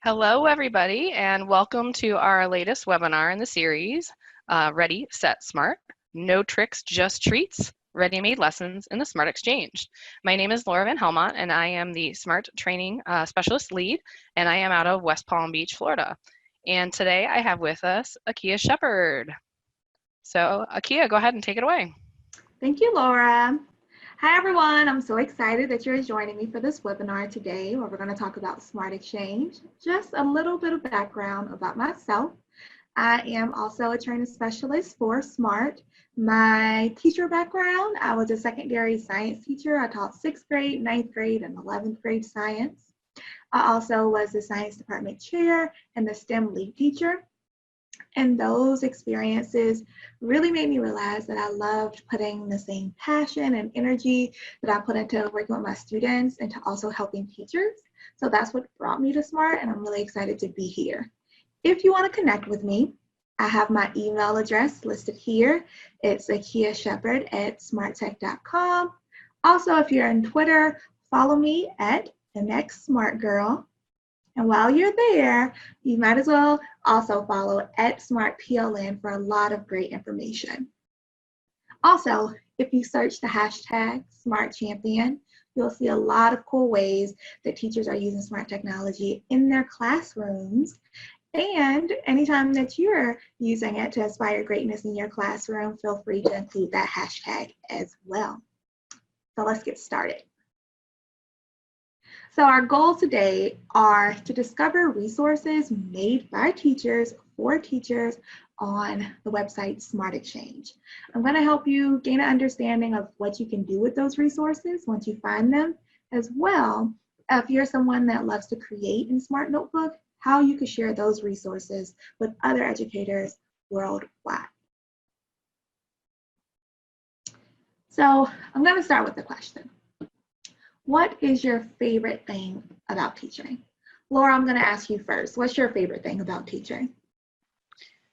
Hello, everybody, and welcome to our latest webinar in the series, Ready, Set, Smart. No tricks, just treats. Ready-made lessons in the Smart Exchange. My name is Laura Van Helmont, and I am the Smart Training Specialist Lead, and I am out of West Palm Beach, Florida. And today I have with us Akia Shepard. So Akia, go ahead and take it away. Thank you, Laura. Hi, everyone. I'm so excited that you're joining me for this webinar today, where we're going to talk about Smart Exchange. Just a little bit of background about myself. I am also a training specialist for SMART. My teacher background, I was a secondary science teacher. I taught 6th grade, 9th grade, and 11th grade science. I also was the science department chair and the STEM lead teacher. And those experiences really made me realize that I loved putting the same passion and energy that I put into working with my students into also helping teachers. So that's what brought me to SMART, and I'm really excited to be here. If you want to connect with me, I have my email address listed here. It's akiashepard@smarttech.com. Also, if you're on Twitter, follow me at @MXSmartGirl. And while you're there, you might as well also follow @SmartPLN for a lot of great information. Also, if you search the hashtag SmartChampion, you'll see a lot of cool ways that teachers are using smart technology in their classrooms. And anytime that you're using it to inspire greatness in your classroom, feel free to include that hashtag as well. So let's get started. So our goals today are to discover resources made by teachers for teachers on the website Smart Exchange. I'm going to help you gain an understanding of what you can do with those resources once you find them, as well if you're someone that loves to create in Smart Notebook, how you could share those resources with other educators worldwide. So I'm going to start with the question. What is your favorite thing about teaching? Laura, I'm going to ask you first. What's your favorite thing about teaching?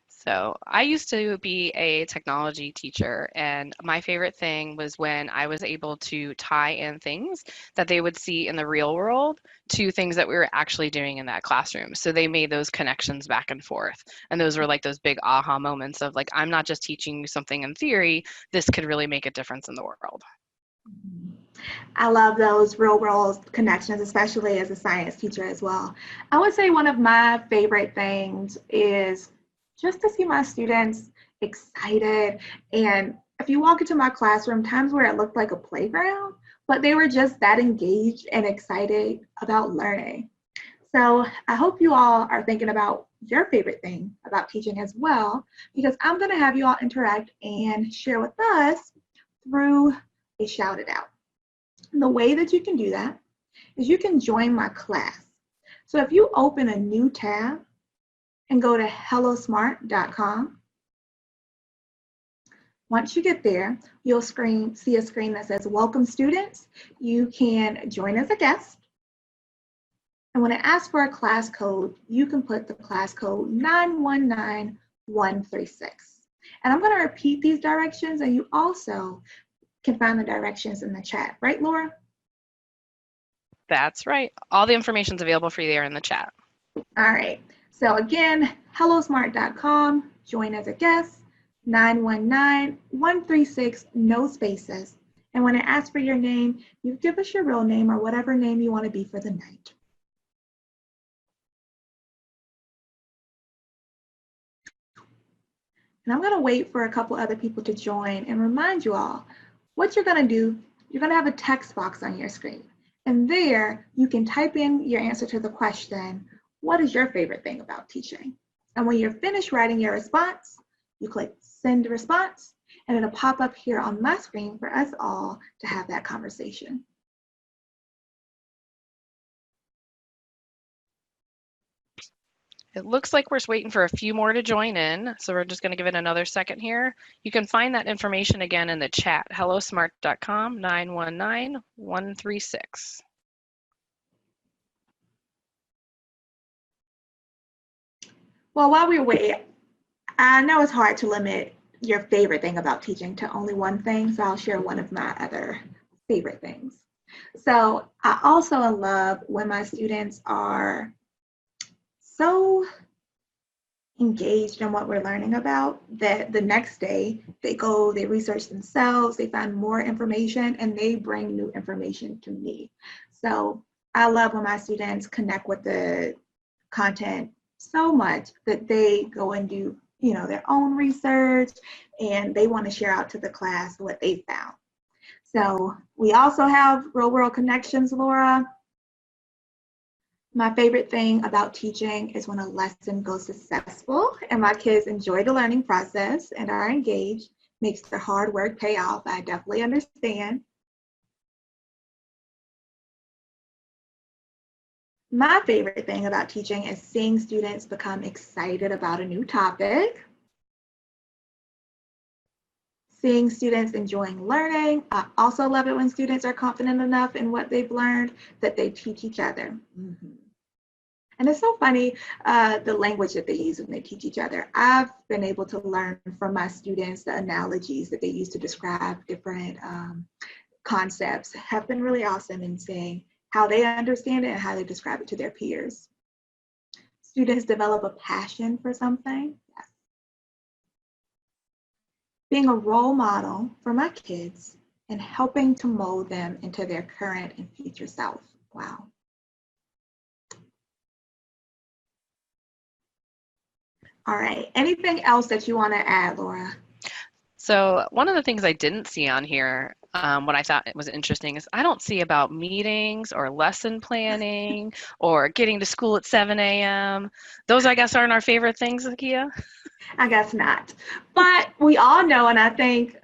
So I used to be a technology teacher, and my favorite thing was when I was able to tie in things that they would see in the real world to things that we were actually doing in that classroom. So they made those connections back and forth. And those were like those big aha moments of like, I'm not just teaching you something in theory, this could really make a difference in the world. I love those real world connections, especially as a science teacher as well. I would say one of my favorite things is just to see my students excited. And if you walk into my classroom, times where it looked like a playground, but they were just that engaged and excited about learning. So I hope you all are thinking about your favorite thing about teaching as well, because I'm going to have you all interact and share with us through a shout it out. The way that you can do that is you can join my class. So if you open a new tab and go to hellosmart.com, once you get there, you'll see a screen that says welcome students. You can join as a guest. And when it asks for a class code, you can put the class code 919136. And I'm going to repeat these directions, and you also can find the directions in the chat. Right, Laura? That's right. All the information is available for you there in the chat. All right. So again, hellosmart.com, join as a guest, 919136, no spaces. And when it asks for your name, you give us your real name or whatever name you want to be for the night. And I'm going to wait for a couple other people to join and remind you all what you're going to do. You're going to have a text box on your screen. And there you can type in your answer to the question, what is your favorite thing about teaching? And when you're finished writing your response, you click send response, and it'll pop up here on my screen for us all to have that conversation. It looks like we're waiting for a few more to join in, so we're just going to give it another second here. You can find that information again in the chat, hellosmart.com, 919136. Well, while we wait, I know it's hard to limit your favorite thing about teaching to only one thing, so I'll share one of my other favorite things. So I also love when my students are so engaged in what we're learning about that the next day they go, they research themselves, they find more information, and they bring new information to me. So I love when my students connect with the content so much that they go and do, their own research, and they want to share out to the class what they found. So we also have real world connections, Laura. My favorite thing about teaching is when a lesson goes successful and my kids enjoy the learning process and are engaged, makes their hard work pay off. I definitely understand. My favorite thing about teaching is seeing students become excited about a new topic, seeing students enjoying learning. I also love it when students are confident enough in what they've learned that they teach each other. And it's so funny, the language that they use when they teach each other. I've been able to learn from my students the analogies that they use to describe different concepts have been really awesome in seeing how they understand it and how they describe it to their peers. Students develop a passion for something. Yes. Being a role model for my kids and helping to mold them into their current and future self. Wow. All right, anything else that you want to add, Laura? So one of the things I didn't see on here, what I thought was interesting, is I don't see about meetings or lesson planning or getting to school at 7 a.m. Those, I guess, aren't our favorite things, Zakia. I guess not. But we all know, and I think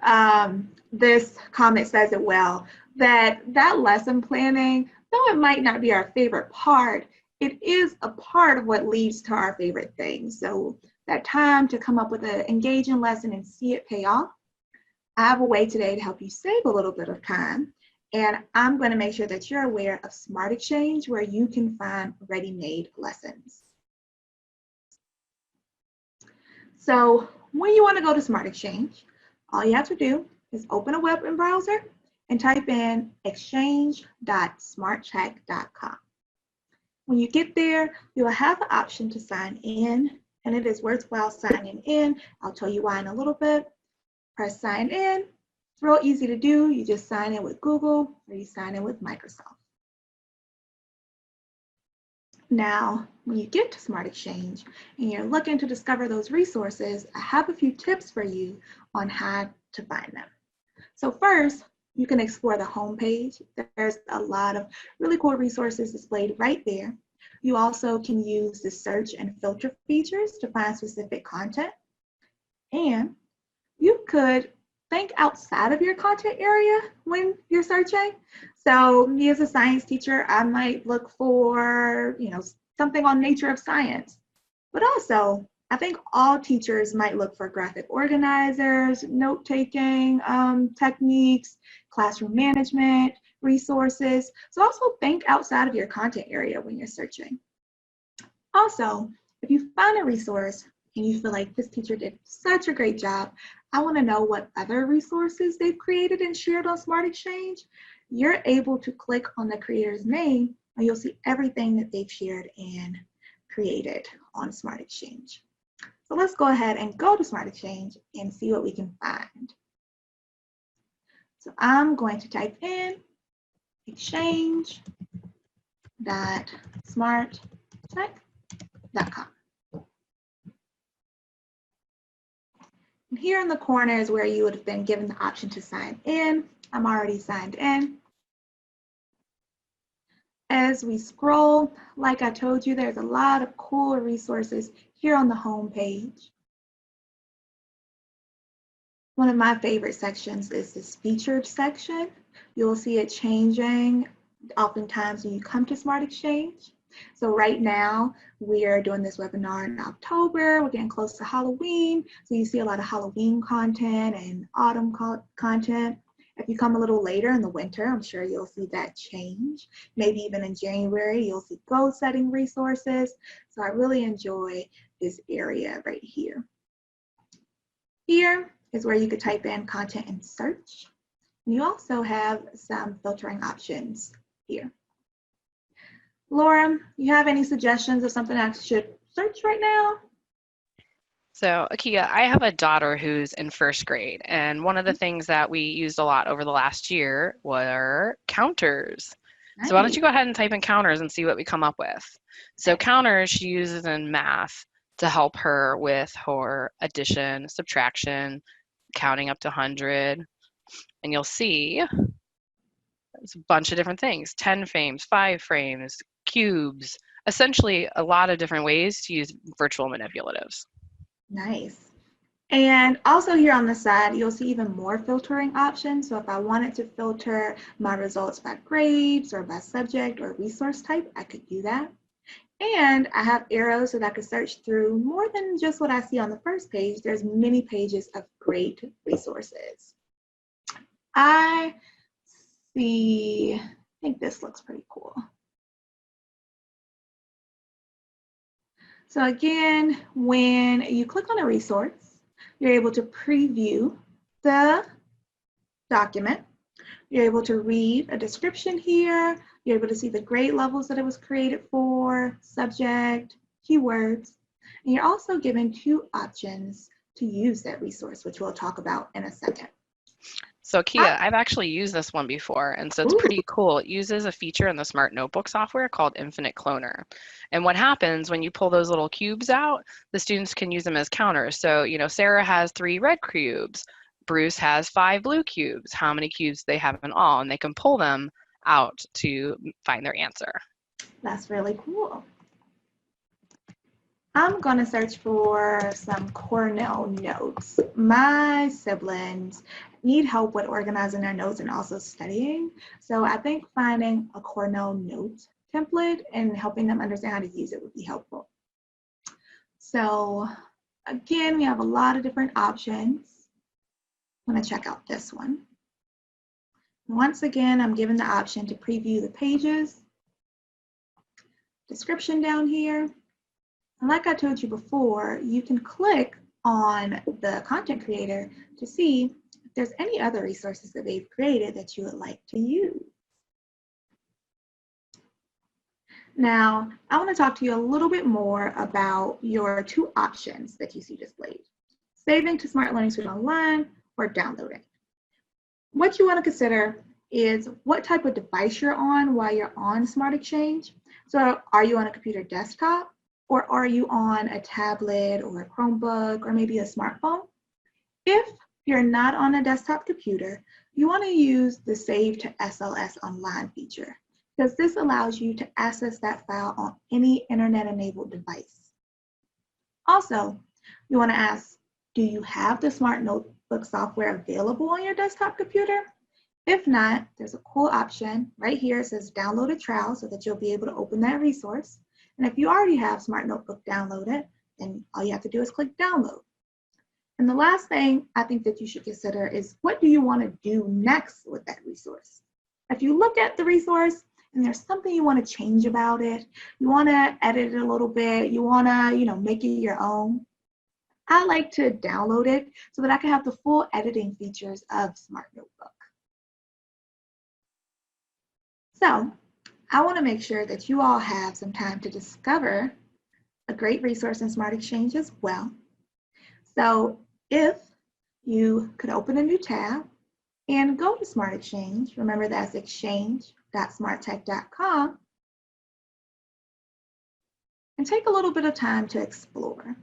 this comment says it well, that lesson planning, though it might not be our favorite part, it is a part of what leads to our favorite things. So that time to come up with an engaging lesson and see it pay off. I have a way today to help you save a little bit of time. And I'm going to make sure that you're aware of Smart Exchange, where you can find ready-made lessons. So when you want to go to Smart Exchange, all you have to do is open a web browser and type in exchange.smartcheck.com. When you get there, you'll have the option to sign in, and it is worthwhile signing in. I'll tell you why in a little bit. Press sign in. It's real easy to do. You just sign in with Google or you sign in with Microsoft. Now, when you get to Smart Exchange and you're looking to discover those resources, I have a few tips for you on how to find them. So first, you can explore the homepage. There's a lot of really cool resources displayed right there. You also can use the search and filter features to find specific content. And you could think outside of your content area when you're searching. So me as a science teacher, I might look for, something on nature of science. But also, I think all teachers might look for graphic organizers, note-taking techniques, classroom management, resources. So also think outside of your content area when you're searching. Also, if you find a resource and you feel like this teacher did such a great job, I want to know what other resources they've created and shared on Smart Exchange. You're able to click on the creator's name and you'll see everything that they've shared and created on Smart Exchange. So let's go ahead and go to Smart Exchange and see what we can find. So I'm going to type in exchange.smartcheck.com. And here in the corner is where you would have been given the option to sign in. I'm already signed in. As we scroll, like I told you, there's a lot of cool resources here on the home page. One of my favorite sections is this featured section. You'll see it changing oftentimes when you come to Smart Exchange. So right now, we are doing this webinar in October. We're getting close to Halloween. So you see a lot of Halloween content and autumn content. If you come a little later in the winter, I'm sure you'll see that change. Maybe even in January, you'll see goal setting resources. So I really enjoy this area right here. Here is where you could type in content and search. And you also have some filtering options here. Laura, you have any suggestions of something I should search right now? So, Akia, I have a daughter who's in first grade, and one of the things that we used a lot over the last year were counters. So, why don't Nice. you go ahead and type in counters and see what we come up with? So, Okay. counters she uses in math to help her with her addition, subtraction, counting up to 100. And you'll see it's a bunch of different things: 10 frames, 5 frames, cubes, essentially a lot of different ways to use virtual manipulatives. Nice. And also here on the side, you'll see even more filtering options. So if I wanted to filter my results by grades or by subject or resource type, I could do that. And I have arrows so that I could search through more than just what I see on the first page. There's many pages of great resources. I see, I think this looks pretty cool. So again, when you click on a resource, you're able to preview the document. You're able to read a description here. You're able to see the grade levels that it was created for, subject, keywords. And you're also given 2 options to use that resource, which we'll talk about in a second. So Kia, I've actually used this one before, and so it's Ooh, pretty cool. It uses a feature in the Smart Notebook software called Infinite Cloner. And what happens when you pull those little cubes out, the students can use them as counters. So, Sarah has 3 red cubes, Bruce has 5 blue cubes. How many cubes they have in all? And they can pull them out to find their answer. that's really cool. I'm going to search for some Cornell notes. My siblings need help with organizing their notes and also studying. So I think finding a Cornell note template and helping them understand how to use it would be helpful. So again, we have a lot of different options. I'm going to check out this one. Once again, I'm given the option to preview the pages, description down here. And like I told you before, you can click on the content creator to see if there's any other resources that they've created that you would like to use. Now, I want to talk to you a little bit more about your 2 options that you see displayed: saving to Smart Learning Suite Online or downloading. What you want to consider is what type of device you're on while you're on Smart Exchange. So are you on a computer desktop? Or are you on a tablet or a Chromebook or maybe a smartphone? If you're not on a desktop computer, you want to use the Save to SLS Online feature, because this allows you to access that file on any internet-enabled device. Also, you want to ask, do you have the Smart Notebook software available on your desktop computer? If not, there's a cool option right here. It says download a trial so that you'll be able to open that resource. And if you already have Smart Notebook downloaded, then all you have to do is click download. And the last thing I think that you should consider is, what do you want to do next with that resource? If you look at the resource and there's something you want to change about it, you want to edit it a little bit, you want to, make it your own, I like to download it so that I can have the full editing features of Smart Notebook. So I want to make sure that you all have some time to discover a great resource in Smart Exchange as well. So if you could open a new tab and go to Smart Exchange, remember that's exchange.smarttech.com, and take a little bit of time to explore.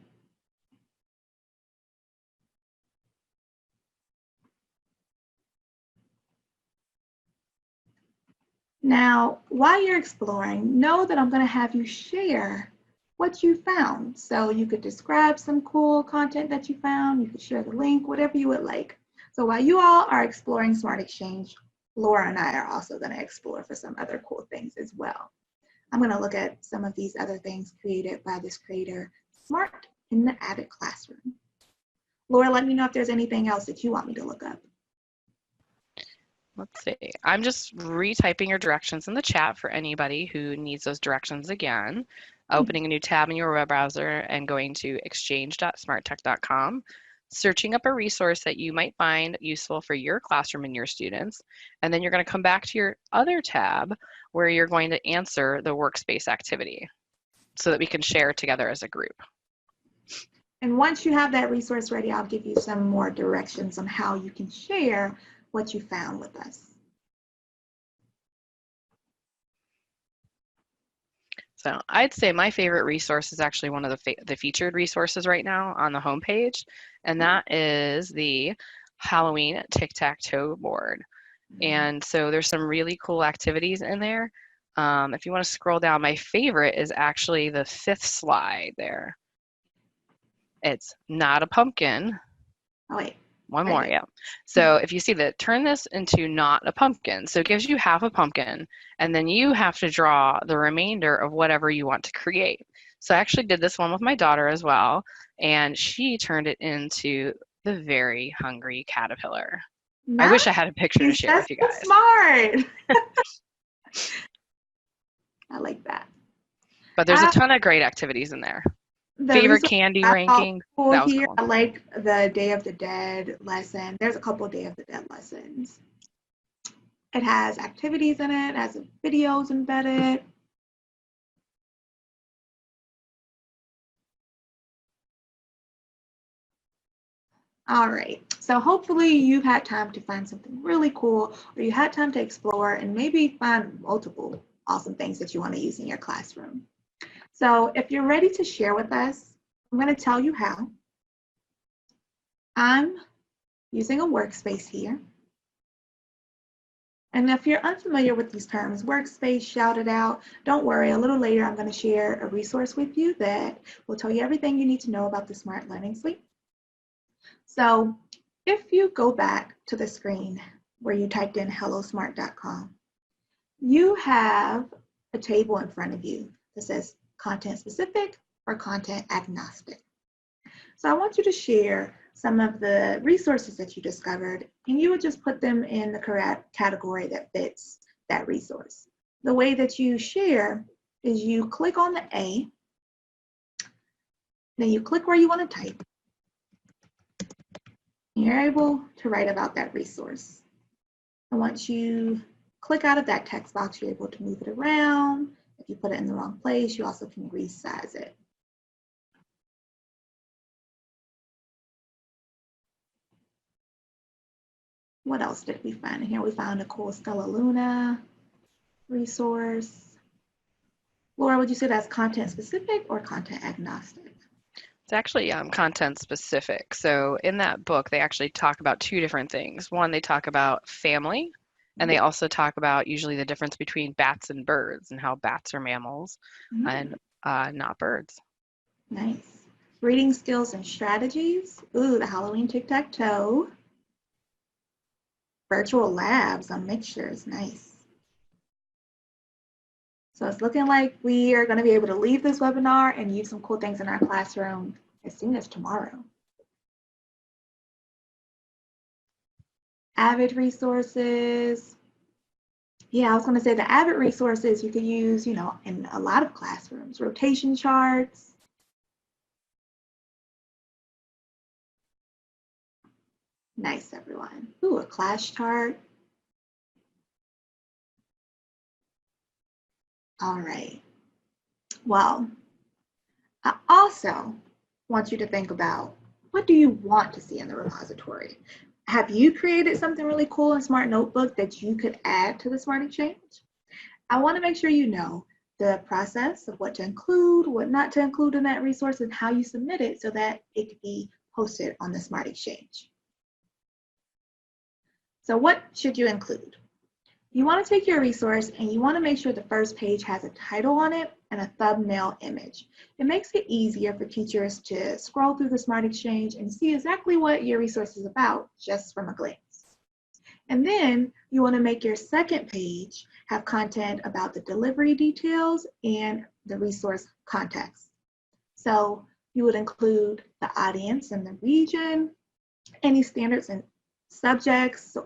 Now, while you're exploring, know that I'm going to have you share what you found. So you could describe some cool content that you found, you could share the link, whatever you would like. So while you all are exploring Smart Exchange, Laura and I are also going to explore for some other cool things as well. I'm going to look at some of these other things created by this creator, Smart in the Avid Classroom. Laura, let me know if there's anything else that you want me to look up. Let's see. I'm just retyping your directions in the chat for anybody who needs those directions again. Opening a new tab in your web browser and going to exchange.smarttech.com, searching up a resource that you might find useful for your classroom and your students, and then you're going to come back to your other tab where you're going to answer the workspace activity. so that we can share together as a group. And once you have that resource ready, I'll give you some more directions on how you can share what you found with us. So I'd say my favorite resource is actually one of the featured resources right now on the homepage, and that is the Halloween Tic-Tac-Toe board. And so there's some really cool activities in there. If you want to scroll down, my favorite is actually the 5th slide there. It's not a pumpkin. Oh, wait. One Right more, here. yeah. So if you see that, turn this into not a pumpkin. So it gives you half a pumpkin, and then you have to draw the remainder of whatever you want to create. So I actually did this one with my daughter as well, and she turned it into the very hungry caterpillar. I wish I had a picture to Nice. share That's with you so guys. smart. I like that. But there's a ton of great activities in there. The Favorite resource candy I thought ranking. cool That was here, cool. I like the Day of the Dead lesson. There's a couple of Day of the Dead lessons. It has activities in it, has videos embedded. All right, so hopefully you've had time to find something really cool, or you had time to explore and maybe find multiple awesome things that you want to use in your classroom. So if you're ready to share with us, I'm going to tell you how. I'm using a workspace here. And if you're unfamiliar with these terms, workspace, shout it out, don't worry, a little later I'm going to share a resource with you that will tell you everything you need to know about the Smart Learning Suite. So if you go back to the screen where you typed in hellosmart.com, you have a table in front of you that says content specific or content agnostic. So I want you to share some of the resources that you discovered, and you would just put them in the correct category that fits that resource. The way that you share is you click on the A, then you click where you want to type, and you're able to write about that resource. And once you click out of that text box, you're able to move it around. If you put it in the wrong place, you also can resize it. What else did we find in here? We found a cool Stella Luna resource. Laura, would you say that's content specific or content agnostic? It's actually content specific. So in that book, they actually talk about two different things. One, they talk about family, and they also talk about usually the difference between bats and birds and how bats are mammals and not birds. Nice. Reading skills and strategies. Ooh, the Halloween Tic-Tac-Toe. Virtual labs on mixtures. Nice. So it's looking like we are going to be able to leave this webinar and use some cool things in our classroom as soon as tomorrow. Avid resources. Yeah, I was going to say the Avid resources you could use, in a lot of classrooms. Rotation charts. Nice, everyone. Ooh, a class chart. All right. Well, I also want you to think about, what do you want to see in the repository? Have you created something really cool in Smart Notebook that you could add to the Smart Exchange? I want to make sure you know the process of what to include, what not to include in that resource, and how you submit it so that it could be posted on the Smart Exchange. So what should you include? You want to take your resource and you want to make sure the first page has a title on it and a thumbnail image. It makes it easier for teachers to scroll through the Smart Exchange and see exactly what your resource is about just from a glance. And then you want to make your second page have content about the delivery details and the resource context. So you would include the audience and the region, any standards and subjects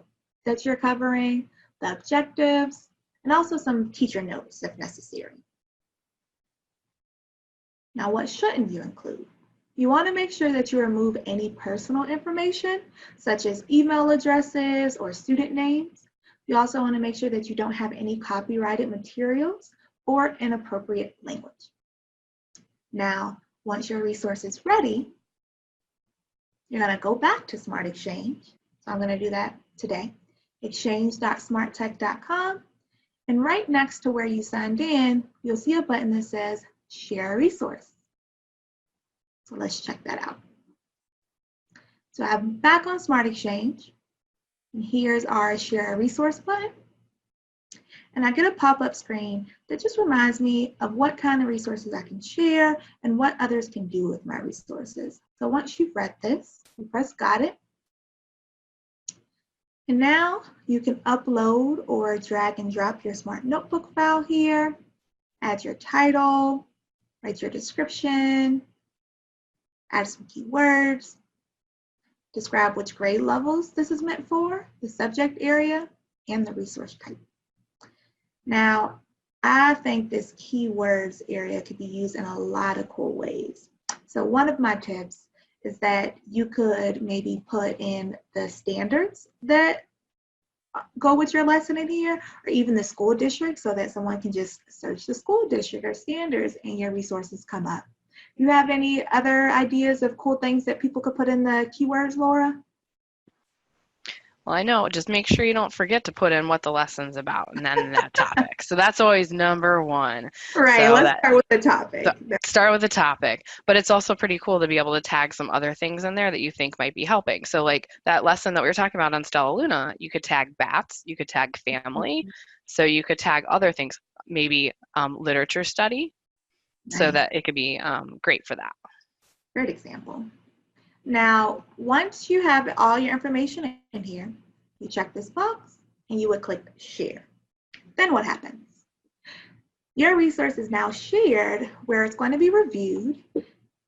that you're covering, the objectives, and also some teacher notes if necessary. Now, what shouldn't you include? You want to make sure that you remove any personal information, such as email addresses or student names. You also want to make sure that you don't have any copyrighted materials or inappropriate language. Now, once your resource is ready, you're going to go back to Smart Exchange. So I'm going to do that today. Exchange.smarttech.com. And right next to where you signed in, you'll see a button that says Share a Resource. So let's check that out. So I'm back on Smart Exchange. And here's our Share a Resource button. And I get a pop-up screen that just reminds me of what kind of resources I can share and what others can do with my resources. So once you've read this, you press Got It. And now you can upload or drag and drop your Smart Notebook file here, add your title, write your description, add some keywords, describe which grade levels this is meant for, the subject area, and the resource type. Now, I think this keywords area could be used in a lot of cool ways. So one of my tips is that you could maybe put in the standards that go with your lesson in here, or even the school district, so that someone can just search the school district or standards and your resources come up. Do you have any other ideas of cool things that people could put in the keywords, Laura? Well, I know, just make sure you don't forget to put in what the lesson's about and then that topic. So that's always number one. Right, So let's start with the topic. So start with the topic, but it's also pretty cool to be able to tag some other things in there that you think might be helping. So like that lesson that we were talking about on Stella Luna, you could tag bats, you could tag family, so you could tag other things, maybe literature study, Nice. So that it could be great for that. Great example. Now, once you have all your information in here, you check this box and you would click Share. Then what happens? Your resource is now shared where it's going to be reviewed.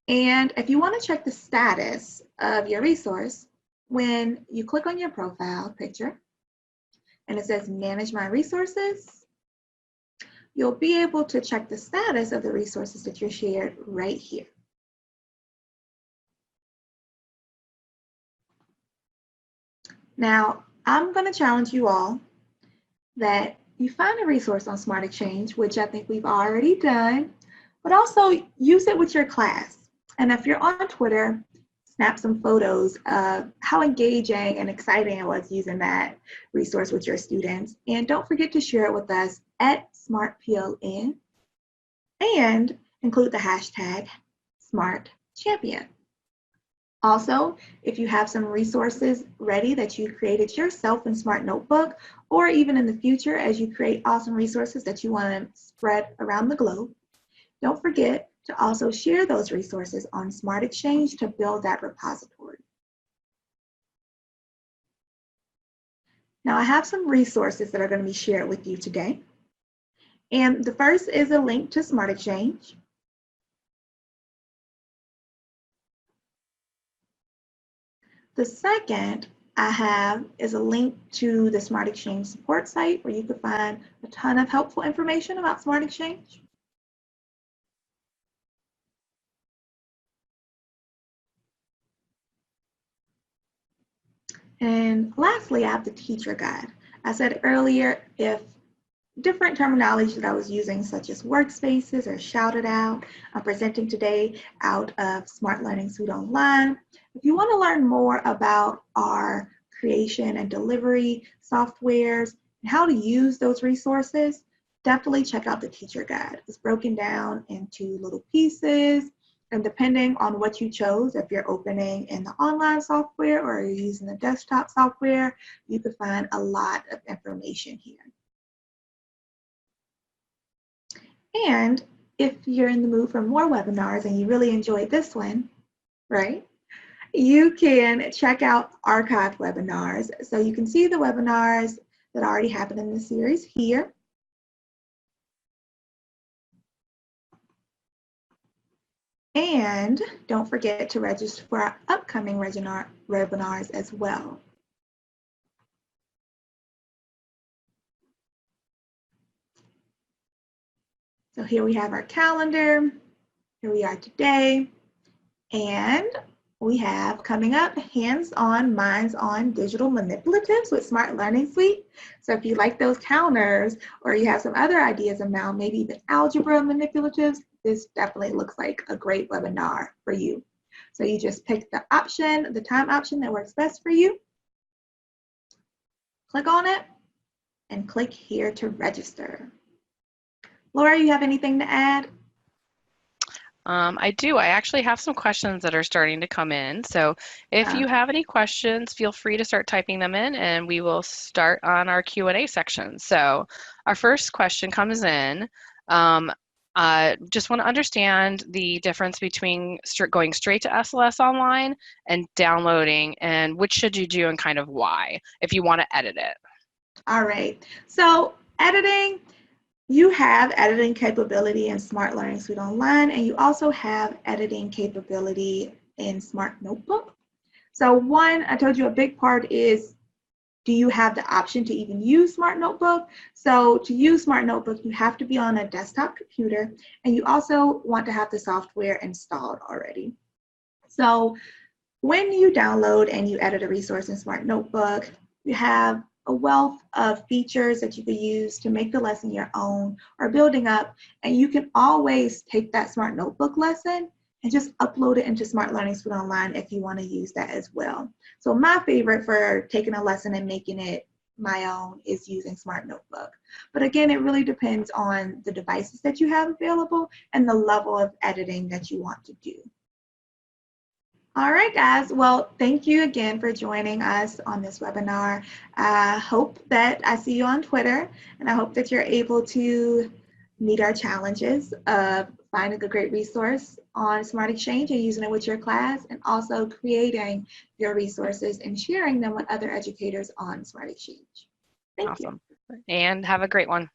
And if you want to check the status of your resource, when you click on your profile picture and it says Manage My Resources, you'll be able to check the status of the resources that you're shared right here. Now, I'm going to challenge you all that you find a resource on Smart Exchange, which I think we've already done, but also use it with your class. And if you're on Twitter, snap some photos of how engaging and exciting it was using that resource with your students. And don't forget to share it with us at SmartPLN and include the hashtag SmartChampion. Also, if you have some resources ready that you created yourself in Smart Notebook, or even in the future as you create awesome resources that you want to spread around the globe, don't forget to also share those resources on Smart Exchange to build that repository. Now, I have some resources that are going to be shared with you today. And the first is a link to Smart Exchange. The second I have is a link to the Smart Exchange support site where you can find a ton of helpful information about Smart Exchange. And lastly, I have the teacher guide. I said earlier, if different terminology that I was using, such as workspaces or shouted out, I'm presenting today out of Smart Learning Suite Online. If you want to learn more about our creation and delivery softwares and how to use those resources, definitely check out the teacher guide. It's broken down into little pieces, and depending on what you chose, if you're opening in the online software or you're using the desktop software, you can find a lot of information here. And if you're in the mood for more webinars and you really enjoyed this one, right, you can check out archived webinars. So you can see the webinars that already happened in the series here. And don't forget to register for our upcoming webinars as well. So here we have our calendar. Here we are today. And we have coming up hands-on, minds-on digital manipulatives with Smart Learning Suite. So if you like those calendars or you have some other ideas about maybe even algebra manipulatives, this definitely looks like a great webinar for you. So you just pick the option, the time option that works best for you. Click on it and click here to register. Laura, you have anything to add? I do. I actually have some questions that are starting to come in. So if you have any questions, feel free to start typing them in and we will start on our Q&A section. So our first question comes in. Just want to understand the difference between going straight to SLS Online and downloading, and which should you do and kind of why, if you want to edit it. All right. So editing, you have editing capability in Smart Learning Suite Online, and you also have editing capability in Smart Notebook. So one, I told you a big part is, do you have the option to even use Smart Notebook? So to use Smart Notebook, you have to be on a desktop computer, and you also want to have the software installed already. So when you download and you edit a resource in Smart Notebook, you have a wealth of features that you could use to make the lesson your own or building up, and you can always take that Smart Notebook lesson and just upload it into Smart Learning Suite Online if you want to use that as well. So my favorite for taking a lesson and making it my own is using Smart Notebook. But again, it really depends on the devices that you have available and the level of editing that you want to do. All right, guys. Well, thank you again for joining us on this webinar. I hope that I see you on Twitter, and I hope that you're able to meet our challenges of finding a great resource on Smart Exchange and using it with your class, and also creating your resources and sharing them with other educators on Smart Exchange. Thank you. Awesome. And have a great one.